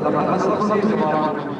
لقد أسرقت اختباركم.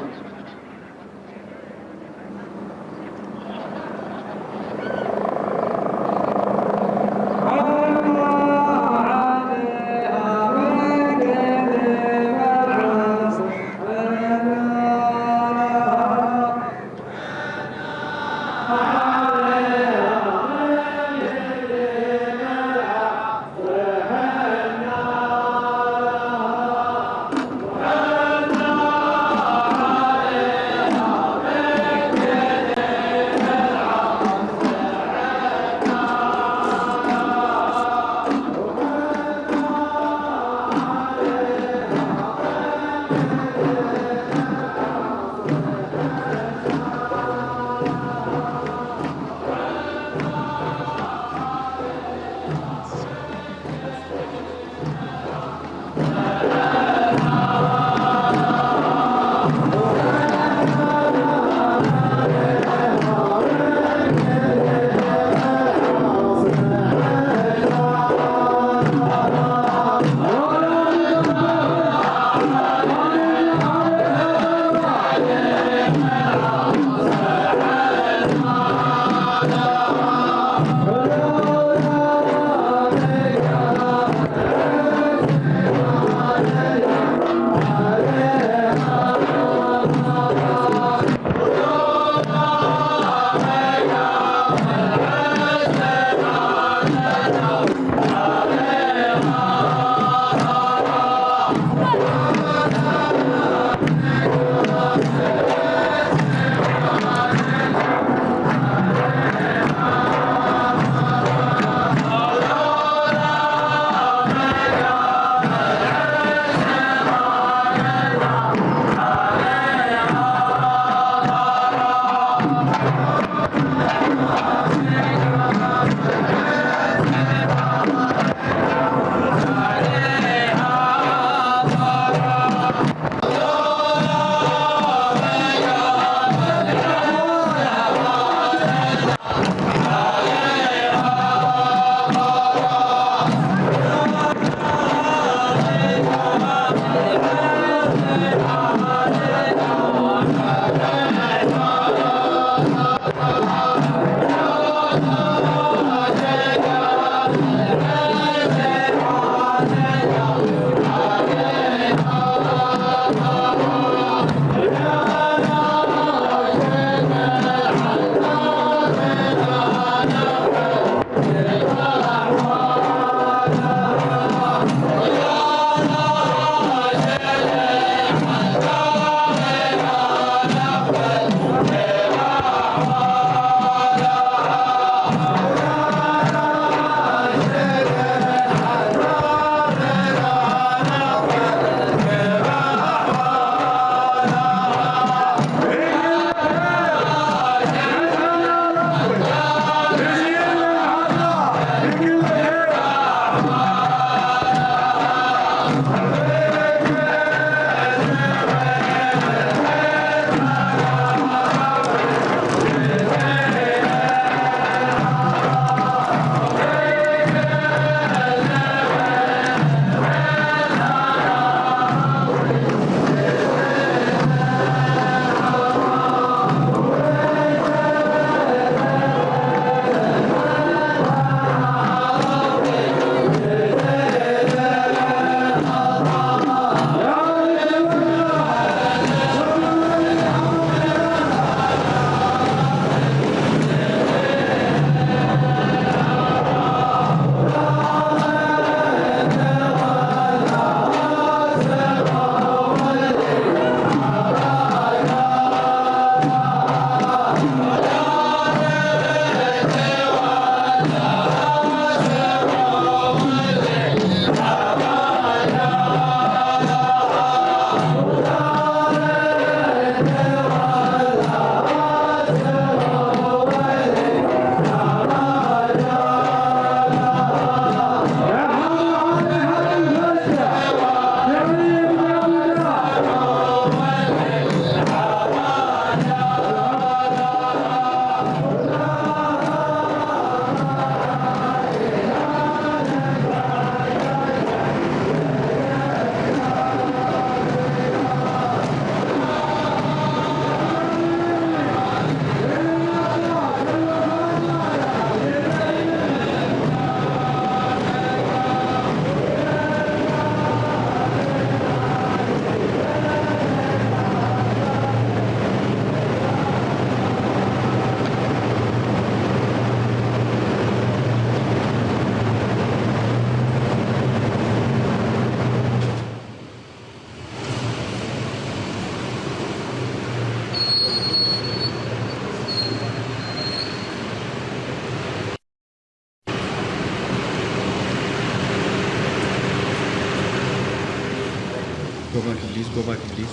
بليز جو باك بليز.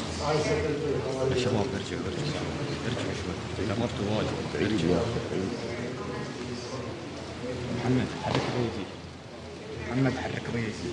يا شباب ارجعوا ارجعوا شوي. لا ما تواجهوا ارجعوا. محمد حرك بيتي. محمد حرك بيتي.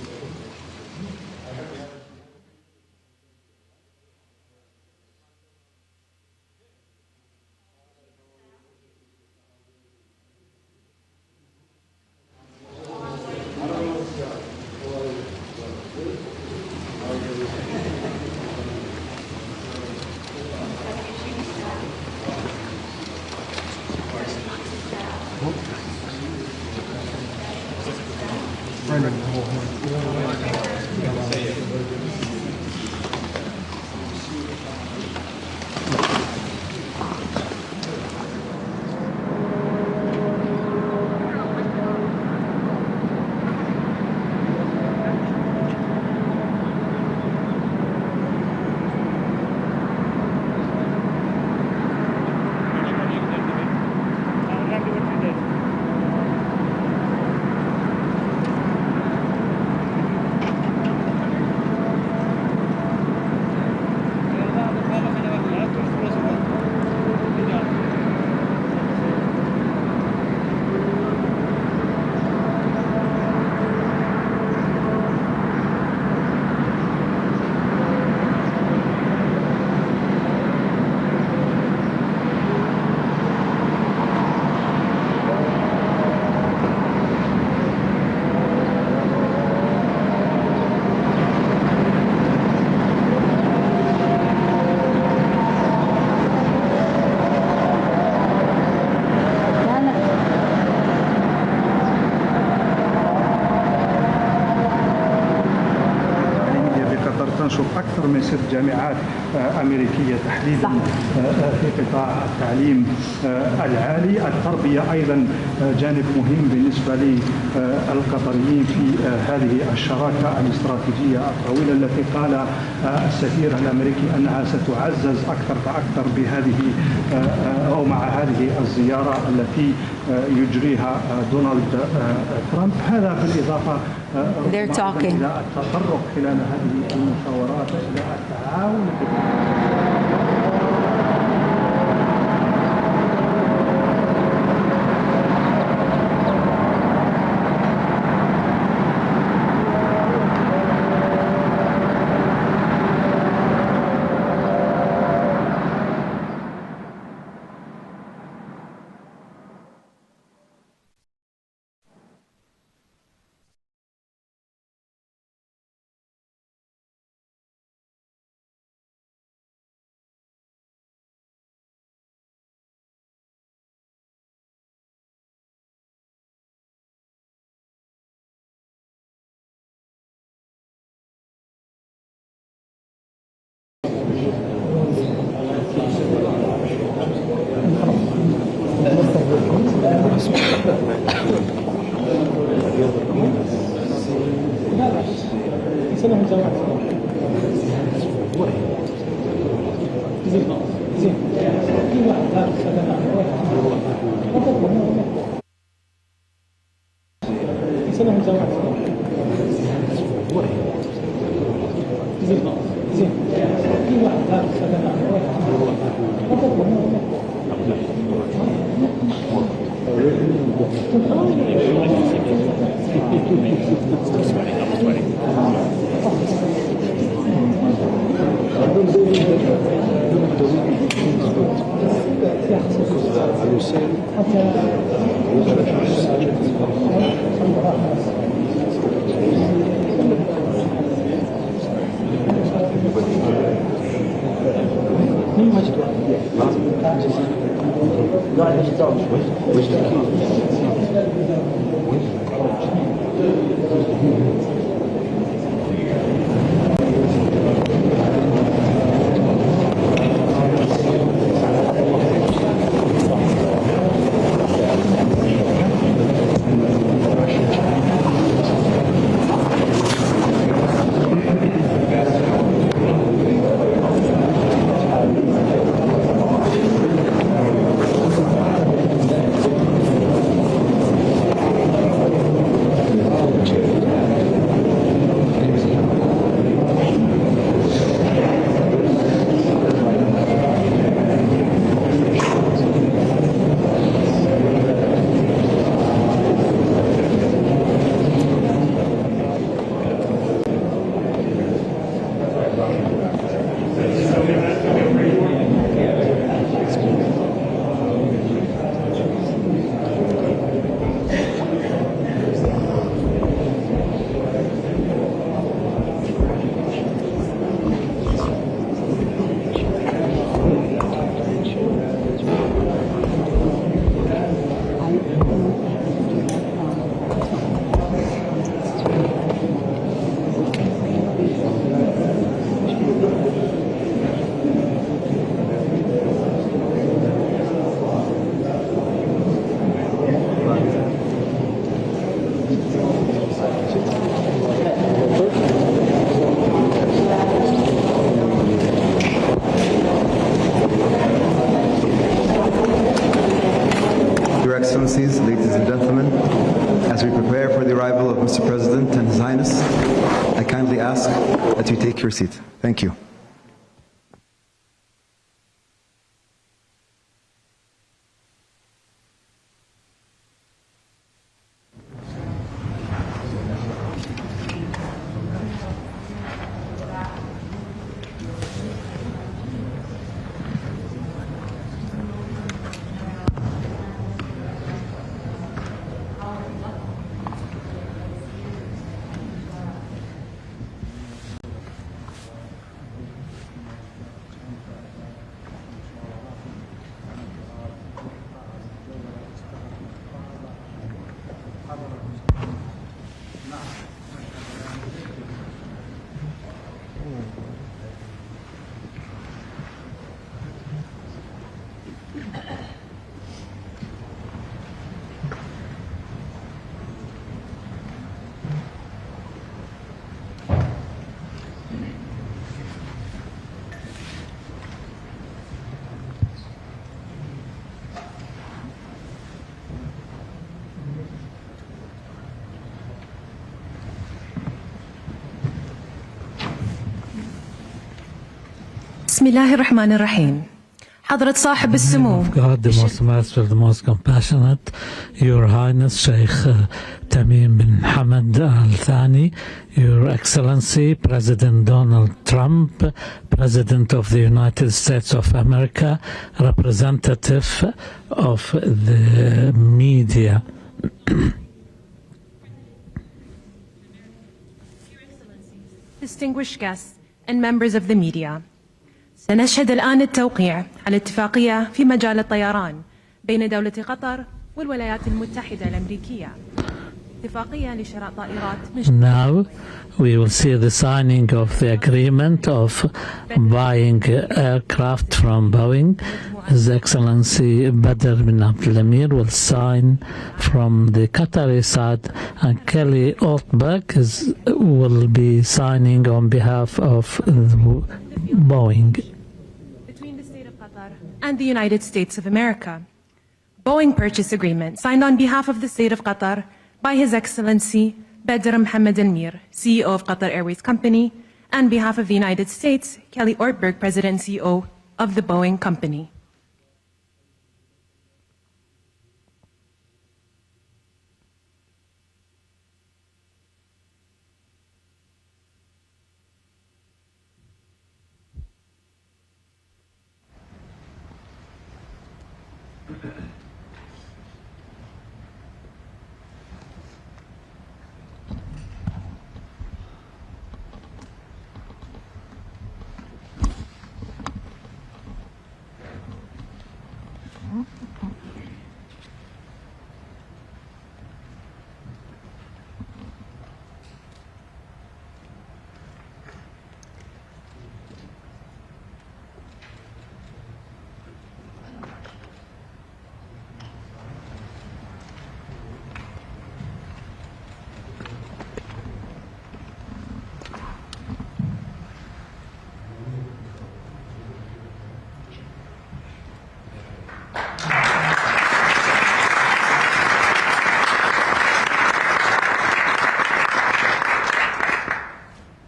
أكثر من 6 جامعات أمريكية تحديدا في قطاع التعليم العالي. التربية أيضا جانب مهم بالنسبة للقطريين في هذه الشراكة الاستراتيجية الطويلة التي قال السفير الأمريكي أنها ستعزز أكثر فأكثر بهذه أو مع هذه الزيارة التي يجريها دونالد ترامب. هذا بالإضافة إلى التطرق خلال هذه المشاورات إلى التعاون Excellencies, ladies and gentlemen, as we prepare for the arrival of Mr. President and His Highness, I kindly ask that you take your seat. Thank you. بسم الله الرحمن الرحيم. حضرة صاحب السمو. God, the most merciful, the most compassionate, Your Highness Sheikh Tamim bin Hamad Thani, Your Excellency President Donald Trump, President of the United States of America, representative of the media. Distinguished guests and members of the media. سنشهد الآن التوقيع على اتفاقية في مجال الطيران بين دولة قطر والولايات المتحدة الأمريكية. اتفاقية لشراء طائرات. Now we will see the signing of the agreement of buying aircraft from Boeing. His Excellency Badr bin Abdul will sign from the Qatari side, and Kelly Altberg will be signing on behalf of Boeing. Between the State of Qatar and the United States of America. Boeing purchase agreement signed on behalf of the State of Qatar by His Excellency Badr Mohammed Emir, CEO of Qatar Airways Company, and behalf of the United States, Kelly Ortberg, President and CEO of the Boeing Company.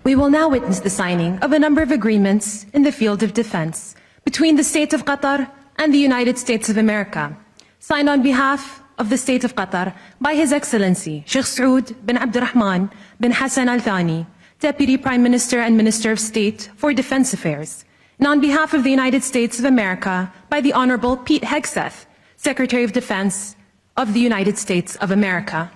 We will now witness the signing of a number of agreements in the field of defense between the State of Qatar and the United States of America, signed on behalf of the State of Qatar by His Excellency Sheikh Saud bin Abdurrahman bin Hassan Al Thani, Deputy Prime Minister and Minister of State for Defense Affairs, and on behalf of the United States of America by the Honorable Pete Hegseth, Secretary of Defense of the United States of America.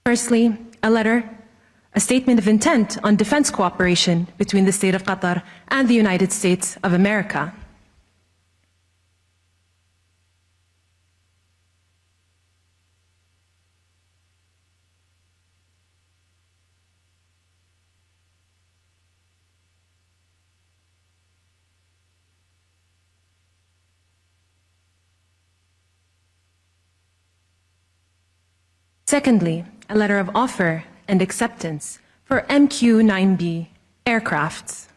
Firstly, a statement of intent on defense cooperation between the State of Qatar and the United States of America. Secondly, a letter of offer and acceptance for MQ-9B aircrafts.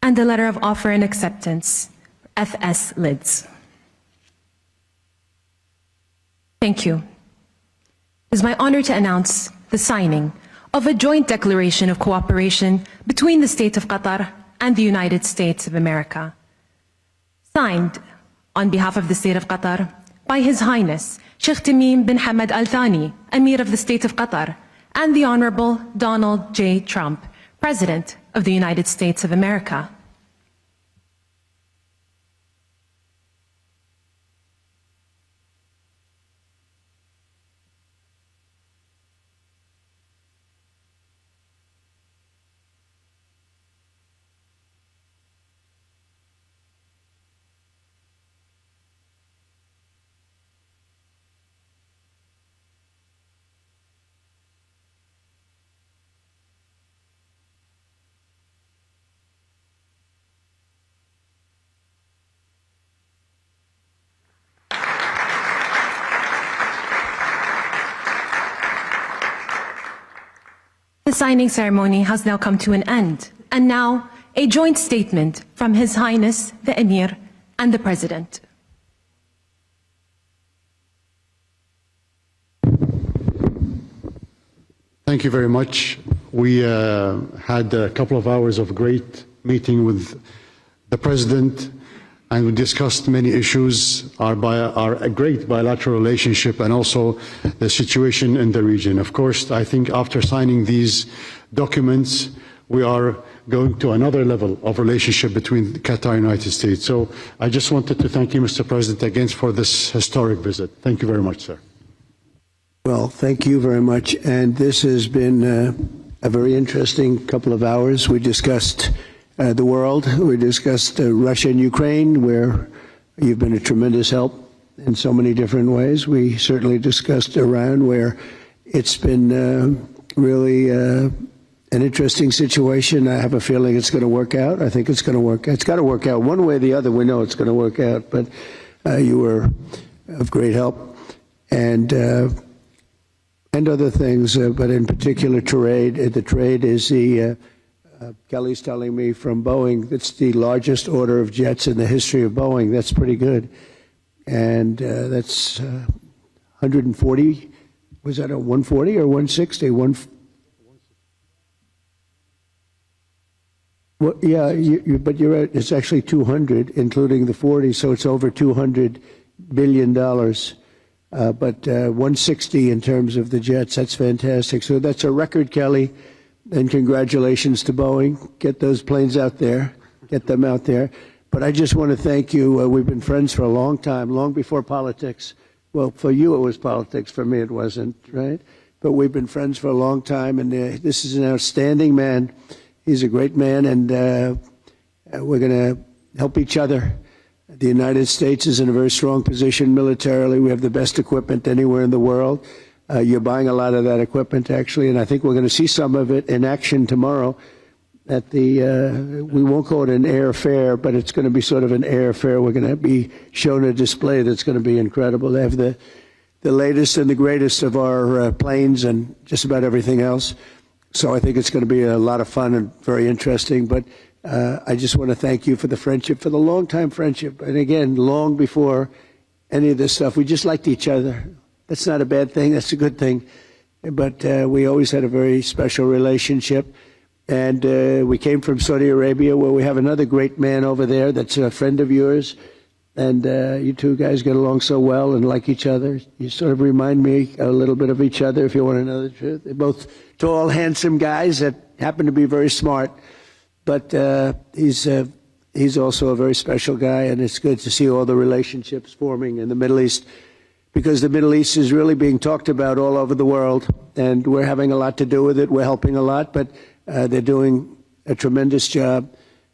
and a letter of offer and acceptance, FS Lids. Thank you. It is my honor to announce the signing of a joint declaration of cooperation between the State of Qatar and the United States of America. Signed on behalf of the State of Qatar by His Highness Sheikh Tamim bin Hamad Al Thani, Emir of the State of Qatar, and the Honorable Donald J. Trump, President of the United States of America. The signing ceremony has now come to an end, and now a joint statement from His Highness the Emir and the President. Thank you very much. We had a couple of hours of great meeting with the President, and we discussed many issues, our great bilateral relationship and also the situation in the region. Of course, I think after signing these documents, we are going to another level of relationship between Qatar and the United States. So I just wanted to thank you, Mr. President, again for this historic visit. Thank you very much, sir. Well, thank you very much. And this has been a very interesting couple of hours. We discussed the world. We discussed Russia and Ukraine, where you've been a tremendous help in so many different ways. We certainly discussed Iran, where it's been really an interesting situation. I have a feeling it's going to work out. I think it's going to work out. It's got to work out one way or the other. We know it's going to work out, but you were of great help. And other things, but in particular trade. The trade is the Kelly's telling me from Boeing, it's the largest order of jets in the history of Boeing. That's pretty good. And that's 140, was that a 140 or 160? Well, yeah, but you're right, it's actually 200, including the 40, so it's over $200 billion. But 160 in terms of the jets, that's fantastic. So that's a record, Kelly. And congratulations to Boeing. Get those planes out there. Get them out there. But I just want to thank you. We've been friends for a long time, long before politics. Well, for you it was politics. For me it wasn't, right? But we've been friends for a long time, and this is an outstanding man. He's a great man, and we're going to help each other. The United States is in a very strong position militarily. We have the best equipment anywhere in the world. You're buying a lot of that equipment, actually, and I think we're going to see some of it in action tomorrow at the, we won't call it an air fair, but it's going to be sort of an air fair. We're going to be shown a display that's going to be incredible. They have the latest and the greatest of our planes and just about everything else. So I think it's going to be a lot of fun and very interesting. But I just want to thank you for the friendship, for the long-time friendship. And again, long before any of this stuff, we just liked each other. That's not a bad thing. That's a good thing. But we always had a very special relationship. And we came from Saudi Arabia, where we have another great man over there that's a friend of yours. And you two guys get along so well and like each other. You sort of remind me a little bit of each other, if you want to know the truth. They're both tall, handsome guys that happen to be very smart. But he's also a very special guy, and it's good to see all the relationships forming in the Middle East, because the Middle East is really being talked about all over the world, and we're having a lot to do with it. We're helping a lot, but they're doing a tremendous job.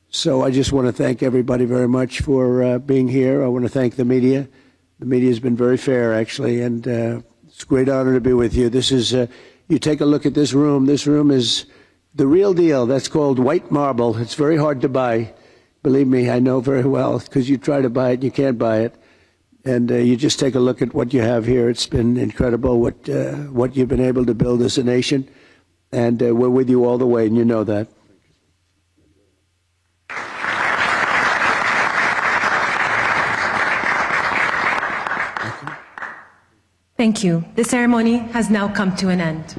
So I just want to thank everybody very much for being here. I want to thank the media. The media has been very fair, actually, and it's a great honor to be with you. This is, you take a look at this room. This room is the real deal. That's called white marble. It's very hard to buy. Believe me, I know very well, because you try to buy it and you can't buy it. And you just take a look at what you have here. It's been incredible what you've been able to build as a nation. And we're with you all the way, and you know that. Thank you. The ceremony has now come to an end.